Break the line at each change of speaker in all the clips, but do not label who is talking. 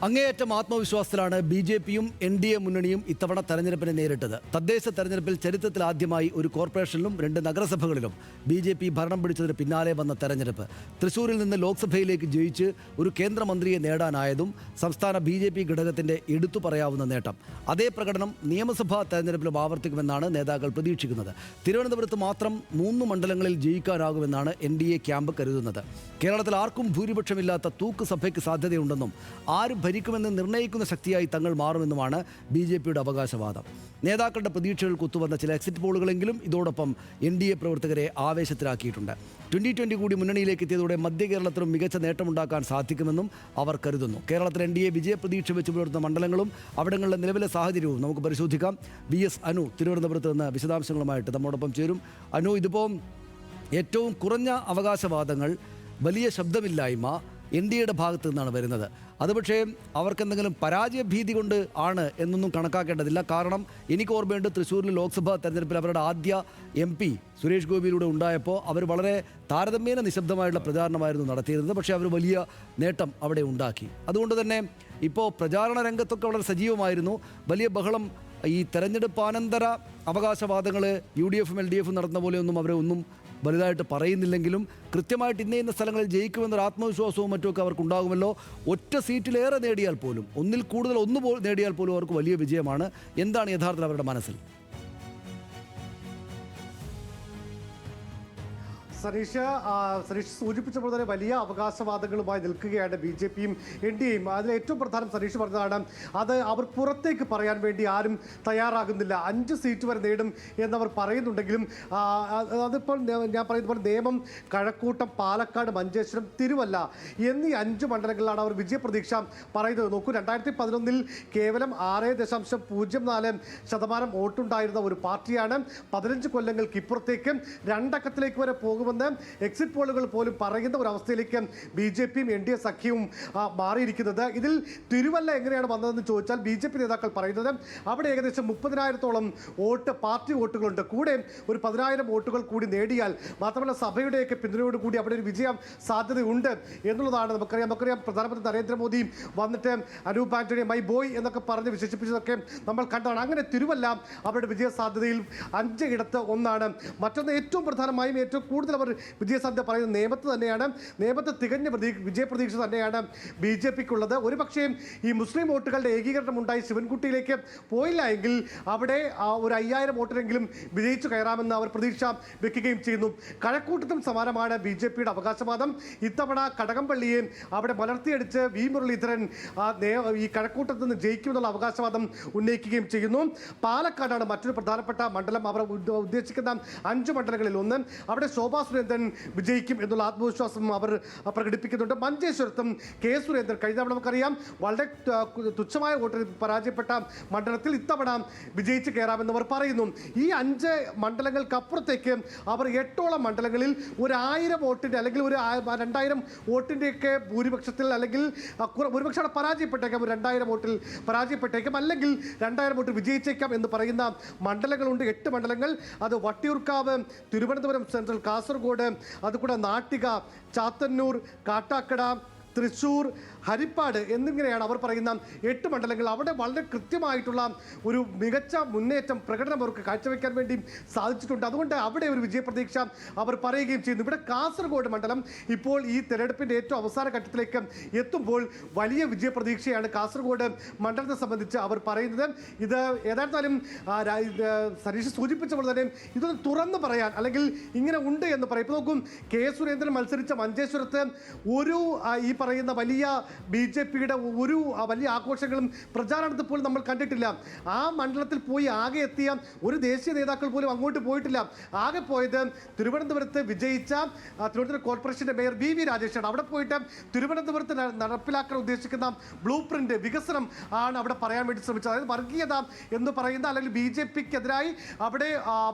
അങ്ങേയറ്റം ആത്മവിശ്വാസത്തിലാണ് ബി.ജെ.പിയും എൻ.ഡി.എ മുന്നണിയും ഇത്തവണ തെരഞ്ഞെടുപ്പിനെ നേരിട്ടത്. തദ്ദേശ തെരഞ്ഞെടുപ്പിൽ ചരിത്രത്തിലാദ്യമായി ഒരു കോർപ്പറേഷനിലും 2 നഗരസഭകളിലും ബി.ജെ.പി ഭരണം പിടിച്ചതിന് പിന്നാലെ വന്ന തെരഞ്ഞെടുപ്പ്. തൃശൂരിൽ നിന്ന് ലോക്സഭയിലേക്ക് ജയിച്ച് ഒരു കേന്ദ്രമന്ത്രിയെ നേടാനായതും സംസ്ഥാന ബി.ജെ.പി ഘടകത്തിന്റെ എടുത്തു പറയാവുന്ന നേട്ടം. അതേ പ്രകടനം നിയമസഭാ തെരഞ്ഞെടുപ്പിലും ആവർത്തിക്കുമെന്നാണ് നേതാക്കൾ പ്രതീക്ഷിക്കുന്നത്. തിരുവനന്തപുരത്ത് മാത്രം 3 മണ്ഡലങ്ങളിൽ ജയിക്കാനാകുമെന്നാണ് എൻ.ഡി.എ ക്യാമ്പ് കരുതുന്നത്. കേരളത്തിൽ ആർക്കും ഭൂരിപക്ഷമില്ലാത്ത തൂക്ക് സഭയ്ക്ക് സാധ്യതയുണ്ടെന്നും ആര് ഭരിക്കുമെന്ന് നിർണ്ണയിക്കുന്ന ശക്തിയായി തങ്ങൾ മാറുമെന്നുമാണ് ബി.ജെ.പിയുടെ അവകാശവാദം. നേതാക്കളുടെ പ്രതീക്ഷകൾക്ക് ഒത്തുവന്ന ചില എക്സിറ്റ് പോളുകളെങ്കിലും ഇതോടൊപ്പം എൻ.ഡി.എ പ്രവർത്തകരെ ആവേശത്തിലാക്കിയിട്ടുണ്ട്. 2020 കൂടി മുന്നണിയിലേക്ക് എത്തിയതോടെ മധ്യ കേരളത്തിലും മികച്ച നേട്ടമുണ്ടാക്കാൻ സാധിക്കുമെന്നും അവർ കരുതുന്നു. കേരളത്തിൽ എൻ.ഡി.എ വിജയപ്രതീക്ഷ വെച്ച് പുലർത്തുന്ന മണ്ഡലങ്ങളും അവിടങ്ങളിലെ നിലവിലെ സാഹചര്യവും നമുക്ക് പരിശോധിക്കാം. വി.എസ്. അനു തിരുവനന്തപുരത്ത് നിന്ന് വിശദാംശങ്ങളുമായിട്ട് നമ്മോടൊപ്പം ചേരും. അനു, ഇതിപ്പോൾ ഏറ്റവും കുറഞ്ഞ അവകാശവാദങ്ങൾ, വലിയ ശബ്ദമില്ലായ്മ എൻ.ഡി.എയുടെ ഭാഗത്തു നിന്നാണ് വരുന്നത്. അത് പക്ഷേ അവർക്കെന്തെങ്കിലും പരാജയഭീതി കൊണ്ട് ആണ് എന്നൊന്നും കണക്കാക്കേണ്ടതില്ല. കാരണം എനിക്ക് ഓർമ്മയുണ്ട്, തൃശ്ശൂരിൽ ലോക്സഭാ തെരഞ്ഞെടുപ്പിൽ അവരുടെ ആദ്യ MP സുരേഷ് ഗോപിയിലൂടെ ഉണ്ടായപ്പോൾ അവർ വളരെ താരതമ്യേന നിശബ്ദമായിട്ടുള്ള പ്രചാരണമായിരുന്നു നടത്തിയിരുന്നത്. പക്ഷേ അവർ വലിയ നേട്ടം അവിടെ ഉണ്ടാക്കി. അതുകൊണ്ട് തന്നെ ഇപ്പോൾ പ്രചാരണ രംഗത്തൊക്കെ വളരെ സജീവമായിരുന്നു. വലിയ ബഹളം ഈ തെരഞ്ഞെടുപ്പാനന്തര അവകാശവാദങ്ങൾ UDF-ഉം LDF-ഉം നടത്തുന്ന പോലെയൊന്നും അവരെ ഒന്നും വലുതായിട്ട് പറയുന്നില്ലെങ്കിലും കൃത്യമായിട്ട് ഇന്ന സ്ഥലങ്ങളിൽ ജയിക്കുമെന്നൊരു ആത്മവിശ്വാസവും മറ്റുമൊക്കെ അവർക്കുണ്ടാകുമല്ലോ. ഒറ്റ സീറ്റിലേറെ നേടിയാൽ പോലും, ഒന്നിൽ കൂടുതൽ നേടിയാൽ പോലും അവർക്ക് വലിയ വിജയമാണ്. എന്താണ് യഥാർത്ഥത്തിൽ അവരുടെ മനസ്സിൽ?
സനീഷ് സൂചിപ്പിച്ചപ്പോൾ തന്നെ വലിയ അവകാശവാദങ്ങളുമായി നിൽക്കുകയാണ് ബി.ജെ.പിയും എൻ.ഡി.എയും. അതിൽ ഏറ്റവും പ്രധാനം സനീഷ് പറഞ്ഞതാണ്, അത് അവർ പുറത്തേക്ക് പറയാൻ വേണ്ടി ആരും തയ്യാറാകുന്നില്ല. 5 സീറ്റ് വരെ നേടും എന്നവർ പറയുന്നുണ്ടെങ്കിലും അതിപ്പോൾ ഞാൻ പറയുന്ന പോലെ നേമം, കഴക്കൂട്ടം, പാലക്കാട്, മഞ്ചേശ്വരം, തിരുവല്ല എന്നീ 5 മണ്ഡലങ്ങളിലാണ് അവർ വിജയപ്രതീക്ഷ പറയുന്നത്. നോക്കൂ, 2011 കേവലം 6.04% വോട്ടുണ്ടായിരുന്ന ഒരു പാർട്ടിയാണ് 15 കൊല്ലങ്ങൾക്ക് ഇപ്പുറത്തേക്ക് 2 അക്കത്തിലേക്ക് വരെ പോകുമെന്ന് എക്സിറ്റ് പോളുകൾ പോലും പറയുന്ന ഒരു അവസ്ഥയിലേക്ക് ബി.ജെ.പിയും എൻ.ഡി.എ സഖ്യവും മാറിയിരിക്കുന്നത്. ഇതിൽ തിരുവല്ല എങ്ങനെയാണ് വന്നതെന്ന് ചോദിച്ചാൽ ബി.ജെ.പി നേതാക്കൾ പറയുന്നത് അവിടെ ഏകദേശം 30,000-ഓളം പാർട്ടി വോട്ടുകളുണ്ട്. കൂടെ ഒരു 10,000 വോട്ടുകൾ കൂടി നേടിയാൽ, മാത്രമല്ല സഭയുടെയൊക്കെ പിന്തുണയോട് കൂടി അവിടെ ഒരു വിജയം സാധ്യതയുണ്ട് എന്നുള്ളതാണ്. നമുക്കറിയാം പ്രധാനമന്ത്രി നരേന്ദ്രമോദിയും വന്നിട്ട് അനൂപ് ആന്റണി മൈ ബോയ് എന്നൊക്കെ പറഞ്ഞ് വിശേഷിപ്പിച്ചതൊക്കെ നമ്മൾ കണ്ടാണ്. അങ്ങനെ തിരുവല്ല അവരുടെ വിജയ സാധ്യതയിൽ 5 ഇടത്ത് ഒന്നാണ്. മറ്റൊന്ന്, ഏറ്റവും പ്രധാനമായും ഏറ്റവും കൂടുതൽ അവർ വിജയസാധ്യത പറയുന്നത് നേമത്ത് തന്നെയാണ്. നേമത്ത് തികഞ്ഞ വിജയപ്രതീക്ഷ തന്നെയാണ് ബി.ജെ.പിക്കുള്ളത്. ഒരു പക്ഷേ ഈ മുസ്ലിം വോട്ടുകളുടെ ഏകീകരണം ഉണ്ടായി ശിവൻകുട്ടിയിലേക്ക് പോയില്ല എങ്കിൽ അവിടെ ഒരു 5,000 വോട്ടിനെങ്കിലും വിജയിച്ചു കയറാമെന്ന് അവർ പ്രതീക്ഷ വെക്കുകയും ചെയ്യുന്നു. കഴക്കൂട്ടത്തും സമാനമാണ് ബി.ജെ.പിയുടെ അവകാശവാദം. ഇത്തവണ കടകംപള്ളിയെ അവിടെ മലർത്തിയടിച്ച് വി മുരളീധരൻ ഈ കഴക്കൂട്ടത്ത് നിന്ന് ജയിക്കുമെന്നുള്ള അവകാശവാദം ഉന്നയിക്കുകയും ചെയ്യുന്നു. പാലക്കാടാണ് മറ്റൊരു പ്രധാനപ്പെട്ട മണ്ഡലം. അവർ ഉദ്ദേശിക്കുന്ന 5 മണ്ഡലങ്ങളിൽ ഒന്ന്. അവിടെ ശോഭാ സുരേന്ദ്രൻ വിജയിക്കും എന്നുള്ള ആത്മവിശ്വാസം അവർ പ്രകടിപ്പിക്കുന്നുണ്ട്. മഞ്ചേശ്വരത്തും കെ സുരേന്ദ്രൻ കഴിഞ്ഞ തവണ നമുക്കറിയാം വളരെ തുച്ഛമായ വോട്ടിൽ പരാജയപ്പെട്ട മണ്ഡലത്തിൽ ഇത്തവണ വിജയിച്ച് കയറാമെന്നവർ പറയുന്നു. ഈ 5 മണ്ഡലങ്ങൾക്കപ്പുറത്തേക്ക് അവർ 8ഓളം മണ്ഡലങ്ങളിൽ ഒരു 1000 വോട്ടിൻ്റെ അല്ലെങ്കിൽ ഒരു 2,000 വോട്ടിൻ്റെയൊക്കെ ഭൂരിപക്ഷത്തിൽ, അല്ലെങ്കിൽ ഭൂരിപക്ഷം അവിടെ പരാജയപ്പെട്ടേക്കാം, ഒരു 2,000 വോട്ടിൽ പരാജയപ്പെട്ടേക്കാം, അല്ലെങ്കിൽ 2,000 വോട്ട് വിജയിച്ചേക്കാം എന്ന് പറയുന്ന മണ്ഡലങ്ങളുണ്ട്. 8 മണ്ഡലങ്ങൾ. അത് വട്ടിയൂർക്കാവ്, തിരുവനന്തപുരം സെൻട്രൽ, കാസർഗോഡ്, അതുകൂടെ നാട്ടിക, ചാത്തന്നൂർ, കാട്ടാക്കട, തൃശ്ശൂർ, ഹരിപ്പാട് എന്നിങ്ങനെയാണ് അവർ പറയുന്ന 8 മണ്ഡലങ്ങൾ. അവിടെ വളരെ കൃത്യമായിട്ടുള്ള ഒരു മികച്ച മുന്നേറ്റം പ്രകടനം അവർക്ക് കാഴ്ചവെക്കാൻ വേണ്ടി സാധിച്ചിട്ടുണ്ട്. അതുകൊണ്ട് അവിടെ ഒരു വിജയപ്രതീക്ഷ അവർ പറയുകയും ചെയ്യുന്നു. ഇവിടെ കാസർഗോഡ് മണ്ഡലം ഇപ്പോൾ ഈ തെരഞ്ഞെടുപ്പിൻ്റെ ഏറ്റവും അവസാന ഘട്ടത്തിലേക്ക് എത്തുമ്പോൾ വലിയ വിജയപ്രതീക്ഷയാണ് കാസർഗോഡ് മണ്ഡലത്തെ സംബന്ധിച്ച് അവർ പറയുന്നത്. ഇത് ഏതായിരുന്നാലും സനീഷ് സൂചിപ്പിച്ച പോലെ തന്നെ ഇതൊന്ന് തുറന്നു പറയാൻ, അല്ലെങ്കിൽ ഇങ്ങനെ ഉണ്ട് എന്ന് പറയും. ഇപ്പോൾ നോക്കും, കെ സുരേന്ദ്രൻ മത്സരിച്ച മഞ്ചേശ്വരത്ത് ഒരു ഈ പറയുന്ന വലിയ ബി.ജെ.പിയുടെ ഒരു വലിയ ആഘോഷങ്ങളും പ്രചാരണത്തിൽ പോലും നമ്മൾ കണ്ടിട്ടില്ല. ആ മണ്ഡലത്തിൽ പോയി ആകെ എത്തിയ ഒരു ദേശീയ നേതാക്കൾ പോലും അങ്ങോട്ട് പോയിട്ടില്ല. ആകെ പോയത് തിരുവനന്തപുരത്ത് വിജയിച്ച തിരുവനന്തപുരം കോർപ്പറേഷൻ്റെ മേയർ വി രാജേഷാണ്. അവിടെ പോയിട്ട് തിരുവനന്തപുരത്ത് നടപ്പിലാക്കാൻ ഉദ്ദേശിക്കുന്ന ബ്ലൂ പ്രിന്റ്, വികസനം ആണ് അവിടെ പറയാൻ വേണ്ടി ശ്രമിച്ചത്. അതായത് വർഗീയത എന്ന് പറയുന്ന, അല്ലെങ്കിൽ ബി.ജെ.പിക്കെതിരായി അവിടെ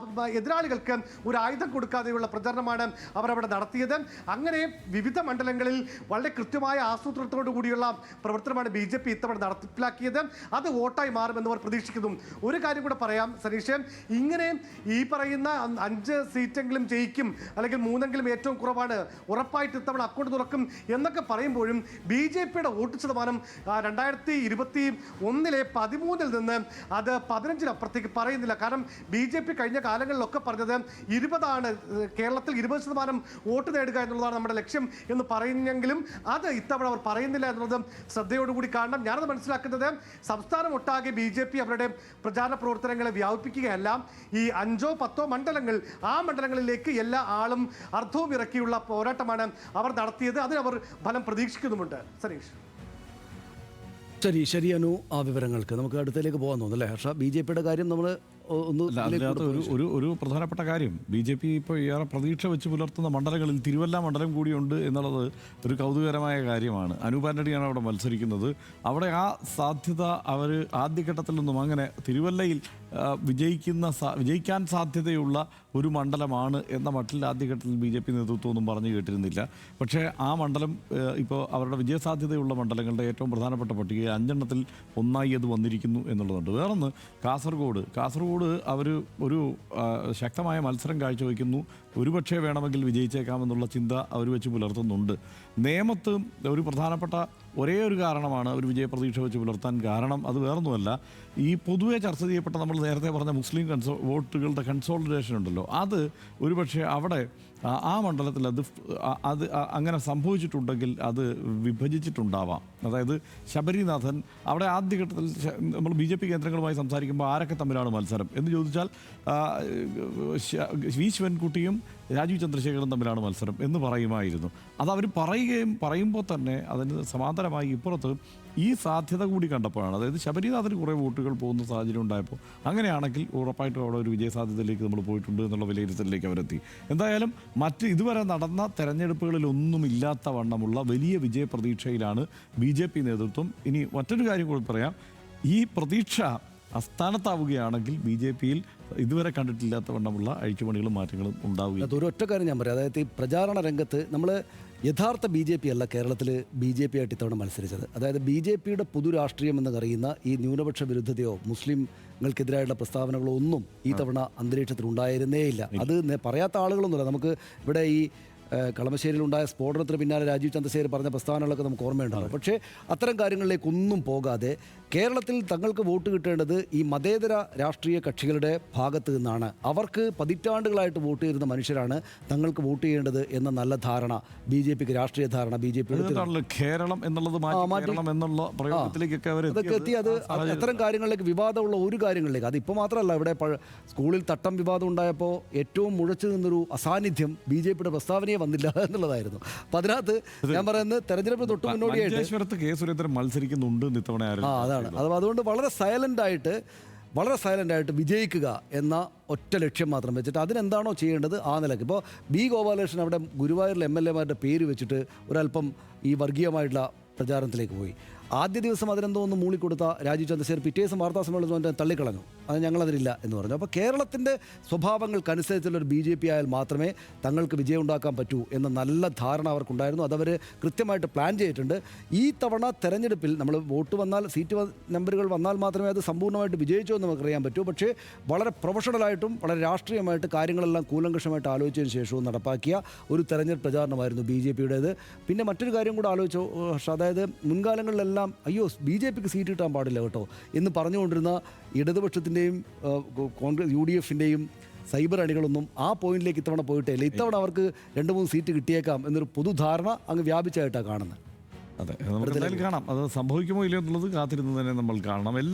എതിരാളികൾക്ക് ഒരു ആയുധം കൊടുക്കാതെയുള്ള പ്രചരണമാണ് അവർ അവിടെ നടത്തിയത്. അങ്ങനെ വിവിധ മണ്ഡലങ്ങളിൽ വളരെ കൃത്യമായ ആസൂത്രണത്തോടു കൂടിയുള്ള പ്രവർത്തനമാണ് BJP ഇത്തവണ നടപ്പിലാക്കിയത്. അത് വോട്ടായി മാറുമെന്ന് അവർ പ്രതീക്ഷിക്കുന്നു. ഒരു കാര്യം കൂടെ പറയാം സനീഷ്, ഇങ്ങനെ ഈ പറയുന്ന 5 സീറ്റെങ്കിലും ജയിക്കും അല്ലെങ്കിൽ 3എങ്കിലും ഏറ്റവും കുറവാണ്, ഉറപ്പായിട്ട് ഇത്തവണ അക്കൗണ്ട് തുറക്കും എന്നൊക്കെ പറയുമ്പോഴും BJPയുടെ വോട്ട് ശതമാനം 2021 13 നിന്ന് അത് 15-അപ്പുറത്തേക്ക് പറയുന്നില്ല. കാരണം BJP കഴിഞ്ഞ കാലങ്ങളിലൊക്കെ പറഞ്ഞത് 20 കേരളത്തിൽ 20% വോട്ട് നേടുക എന്നുള്ളതാണ് നമ്മുടെ ലക്ഷ്യം എന്ന് പറയുന്നെങ്കിലും അത് ഇത്തവണ അവർ പറയുന്നില്ല എന്നുള്ളത് ശ്രദ്ധയോടുകൂടി കാണണം. ഞാനത് മനസ്സിലാക്കുന്നത് സംസ്ഥാനം ഒട്ടാകെ BJP അവരുടെ പ്രചാരണ പ്രവർത്തനങ്ങളെ വ്യാപിപ്പിക്കുകയല്ല, ഈ 5-10 മണ്ഡലങ്ങൾ, ആ മണ്ഡലങ്ങളിലേക്ക് എല്ലാ ആളും അർത്ഥവും ഇറക്കിയുള്ള പോരാട്ടമാണ് അവർ നടത്തിയത്. അതിന് അവർ ഫലം പ്രതീക്ഷിക്കുന്നുമുണ്ട്. സനീഷ്,
ശരി അനു, ആ വിവരങ്ങൾക്ക് നമുക്ക് അടുത്തേക്ക് പോകാൻ തോന്നുന്നു അല്ലേ ഹർഷ? BJPയുടെ കാര്യം നമ്മൾ
അതിനകത്ത് ഒരു പ്രധാനപ്പെട്ട കാര്യം, BJP ഇപ്പോൾ ഏറെ പ്രതീക്ഷ വെച്ച് പുലർത്തുന്ന മണ്ഡലങ്ങളിൽ തിരുവല്ല മണ്ഡലം കൂടിയുണ്ട് എന്നുള്ളത് ഒരു കൗതുകകരമായ കാര്യമാണ്. അനൂപ് ആന്റണിയാണ് അവിടെ മത്സരിക്കുന്നത്. അവിടെ ആ സാധ്യത അവർ ആദ്യഘട്ടത്തിൽ നിന്നും അങ്ങനെ തിരുവല്ലയിൽ വിജയിക്കാൻ സാധ്യതയുള്ള ഒരു മണ്ഡലമാണ് എന്ന മട്ടിൽ ആദ്യഘട്ടത്തിൽ BJP നേതൃത്വമൊന്നും പറഞ്ഞു കേട്ടിരുന്നില്ല. പക്ഷേ ആ മണ്ഡലം ഇപ്പോൾ അവരുടെ വിജയസാധ്യതയുള്ള മണ്ഡലങ്ങളുടെ ഏറ്റവും പ്രധാനപ്പെട്ട പട്ടികയിൽ 5 ഒന്നായി അത് വന്നിരിക്കുന്നു എന്നുള്ളതുണ്ട്. വേറൊന്ന് കാസർഗോഡ് അവർ ഒരു ശക്തമായ മത്സരം കാഴ്ചവെക്കുന്നു. ഒരുപക്ഷെ വേണമെങ്കിൽ വിജയിച്ചേക്കാമെന്നുള്ള ചിന്ത അവർ വെച്ച് പുലർത്തുന്നുണ്ട്. നേമത്ത് ഒരു പ്രധാനപ്പെട്ട ഒരേ ഒരു കാരണമാണ് ഒരു വിജയപ്രതീക്ഷ വെച്ച് പുലർത്താൻ കാരണം. അത് വേറൊന്നുമല്ല, ഈ പൊതുവെ ചർച്ച ചെയ്യപ്പെട്ട നമ്മൾ നേരത്തെ പറഞ്ഞ മുസ്ലിം വോട്ടുകളുടെ കൺസോളിഡേഷൻ ഉണ്ടല്ലോ, അത് ഒരുപക്ഷെ അവിടെ ആ മണ്ഡലത്തിൽ അത് അങ്ങനെ സംഭവിച്ചിട്ടുണ്ടെങ്കിൽ അത് വിഭജിച്ചിട്ടുണ്ടാവാം. അതായത് ശബരിനാഥൻ അവിടെ ആദ്യഘട്ടത്തിൽ നമ്മൾ BJP കേന്ദ്രങ്ങളുമായി സംസാരിക്കുമ്പോൾ ആരൊക്കെ തമ്മിലാണ് മത്സരം എന്ന് ചോദിച്ചാൽ വി ശിവൻകുട്ടിയും രാജീവ് ചന്ദ്രശേഖരനും തമ്മിലാണ് മത്സരം എന്ന് പറയുമായിരുന്നു. അത് അവർ പറയുമ്പോൾ തന്നെ അതിന് സമാന്തരമായി ഇപ്പുറത്ത് ഈ സാധ്യത കൂടി കണ്ടപ്പോഴാണ്, അതായത് ശബരിനാഥന് കുറേ വോട്ടുകൾ പോകുന്ന സാഹചര്യം ഉണ്ടായപ്പോൾ അങ്ങനെയാണെങ്കിൽ ഉറപ്പായിട്ടും അവിടെ ഒരു വിജയസാധ്യതയിലേക്ക് നമ്മൾ പോയിട്ടുണ്ട് എന്നുള്ള വിലയിരുത്തലിലേക്ക് അവരെത്തി. എന്തായാലും ഇതുവരെ നടന്ന തെരഞ്ഞെടുപ്പുകളിലൊന്നും ഇല്ലാത്ത വണ്ണമുള്ള വലിയ വിജയപ്രതീക്ഷയിലാണ് BJP നേതൃത്വം. ഇനി മറ്റൊരു കാര്യം കൂടി പറയാം, ഈ പ്രതീക്ഷ അസ്ഥാനത്താവുകയാണെങ്കിൽ BJPയിൽ ഇതുവരെ കണ്ടിട്ടില്ലാത്ത വണ്ണമുള്ള അഴിച്ചുപണികളും മാറ്റങ്ങളും ഉണ്ടാവുകയും.
അതൊരൊറ്റ കാര്യം ഞാൻ പറയാം, അതായത് ഈ പ്രചാരണ രംഗത്ത് നമ്മൾ യഥാർത്ഥ BJP അല്ല കേരളത്തിൽ BJP ആയിട്ട് ഇത്തവണ മത്സരിച്ചത്. അതായത് BJPയുടെ പൊതുരാഷ്ട്രീയം എന്ന് പറയുന്ന ഈ ന്യൂനപക്ഷ വിരുദ്ധതയോ മുസ്ലിങ്ങൾക്കെതിരായുള്ള പ്രസ്താവനകളോ ഒന്നും ഈ തവണ അന്തരീക്ഷത്തിൽ ഉണ്ടായിരുന്നേ ഇല്ല. അത് പറയാത്ത ആളുകളൊന്നുമില്ല. നമുക്ക് ഇവിടെ ഈ കളമശ്ശേരിയിലുണ്ടായ സ്ഫോടനത്തിന് പിന്നാലെ രാജീവ് ചന്ദ്രശേഖർ പറഞ്ഞ പ്രസ്താവനകളൊക്കെ നമുക്ക് ഓർമ്മയുണ്ടാകും. പക്ഷേ അത്തരം കാര്യങ്ങളിലേക്കൊന്നും പോകാതെ കേരളത്തിൽ തങ്ങൾക്ക് വോട്ട് കിട്ടേണ്ടത് ഈ മതേതര രാഷ്ട്രീയ കക്ഷികളുടെ ഭാഗത്ത് നിന്നാണ്, അവർക്ക് പതിറ്റാണ്ടുകളായിട്ട് വോട്ട് ചെയ്യുന്ന മനുഷ്യരാണ് തങ്ങൾക്ക് വോട്ട് ചെയ്യേണ്ടത് എന്ന നല്ല ധാരണ BJPക്ക്, രാഷ്ട്രീയ ധാരണ BJP
കേരളം എന്നുള്ളത് എന്നുള്ള പ്രയോഗത്തിലേക്കൊക്കെ
അതൊക്കെ എത്തി. അത് അത്തരം കാര്യങ്ങളിലേക്ക്, വിവാദമുള്ള ഒരു കാര്യങ്ങളിലേക്ക്, അതിപ്പോൾ മാത്രമല്ല, ഇവിടെ സ്കൂളിൽ തട്ടം വിവാദം ഉണ്ടായപ്പോൾ ഏറ്റവും മുഴച്ചു നിന്നൊരു അസാന്നിധ്യം BJPയുടെ പ്രസ്താവനയെ വന്നില്ല എന്നുള്ളതായിരുന്നു. അപ്പം അതിനകത്ത് ഞാൻ പറയുന്നത് തെരഞ്ഞെടുപ്പ് തൊട്ട് മുന്നോടിയായിട്ട്
കെ സുരേന്ദ്രൻ മത്സരിക്കുന്നുണ്ട് ഇത്തവണ.
അതാണ്. അതുകൊണ്ട് വളരെ സൈലൻ്റായിട്ട് വിജയിക്കുക എന്ന ഒറ്റ ലക്ഷ്യം മാത്രം വെച്ചിട്ട് അതിനെന്താണോ ചെയ്യേണ്ടത് ആ നിലയ്ക്ക്. ഇപ്പോൾ B ഗോപാലകൃഷ്ണൻ അവിടെ ഗുരുവായൂരിലെ MLA-മാരുടെ പേര് വെച്ചിട്ട് ഒരല്പം ഈ വർഗീയമായിട്ടുള്ള പ്രചാരണത്തിലേക്ക് പോയി. ആദ്യ ദിവസം അതിനെന്തോ ഒന്ന് മൂളിക്കൊടുത്ത രാജീവ് ചന്ദ്രശേഖർ പിറ്റേ ദിവസം വാർത്താ സമ്മേളനത്തിൽ തള്ളിക്കളഞ്ഞു, അത് ഞങ്ങളതിലില്ല എന്ന് പറഞ്ഞു. അപ്പോൾ കേരളത്തിൻ്റെ സ്വഭാവങ്ങൾക്കനുസരിച്ചുള്ളൊരു BJP ആയാൽ മാത്രമേ തങ്ങൾക്ക് വിജയം ഉണ്ടാക്കാൻ പറ്റൂ എന്ന നല്ല ധാരണ അവർക്കുണ്ടായിരുന്നു. അതവർ കൃത്യമായിട്ട് പ്ലാൻ ചെയ്തിട്ടുണ്ട്. ഈ തവണ തെരഞ്ഞെടുപ്പിൽ നമ്മൾ വോട്ട് വന്നാൽ, സീറ്റ് നമ്പറുകൾ വന്നാൽ മാത്രമേ അത് സമ്പൂർണ്ണമായിട്ട് വിജയിച്ചോ എന്ന് നമുക്കറിയാൻ പറ്റൂ. പക്ഷേ വളരെ പ്രൊഫഷണലായിട്ടും വളരെ രാഷ്ട്രീയമായിട്ട് കാര്യങ്ങളെല്ലാം കൂലങ്കഷമായിട്ട് ആലോചിച്ചതിന് ശേഷവും നടപ്പാക്കിയ ഒരു തെരഞ്ഞെടുപ്പ് പ്രചാരണമായിരുന്നു BJPയുടേത്. പിന്നെ മറ്റൊരു കാര്യം കൂടെ ആലോചിച്ചു ഹർഷ, അതായത് മുൻകാലങ്ങളിലെല്ലാം അയ്യോ BJPക്ക് സീറ്റ് കിട്ടാൻ പാടില്ല കേട്ടോ എന്ന് പറഞ്ഞുകൊണ്ടിരുന്ന ഇടതുപക്ഷത്തിൻ്റെയും കോൺഗ്രസ് UDF-ൻ്റെയും സൈബർ അണികളൊന്നും ആ പോയിന്റിലേക്ക് ഇത്തവണ പോയിട്ടേ ഇല്ല. ഇത്തവണ അവർക്ക് 2-3 സീറ്റ് കിട്ടിയേക്കാം എന്നൊരു പൊതുധാരണ അങ്ങ് വ്യാപിച്ചായിട്ടാണ് കാണുന്നത്.
അതെ, നമുക്ക് എന്തായാലും കാണാം അത് സംഭവിക്കുമോ ഇല്ലയോ എന്നുള്ളത് കാത്തിരുന്ന് തന്നെ നമ്മൾ കാണണം.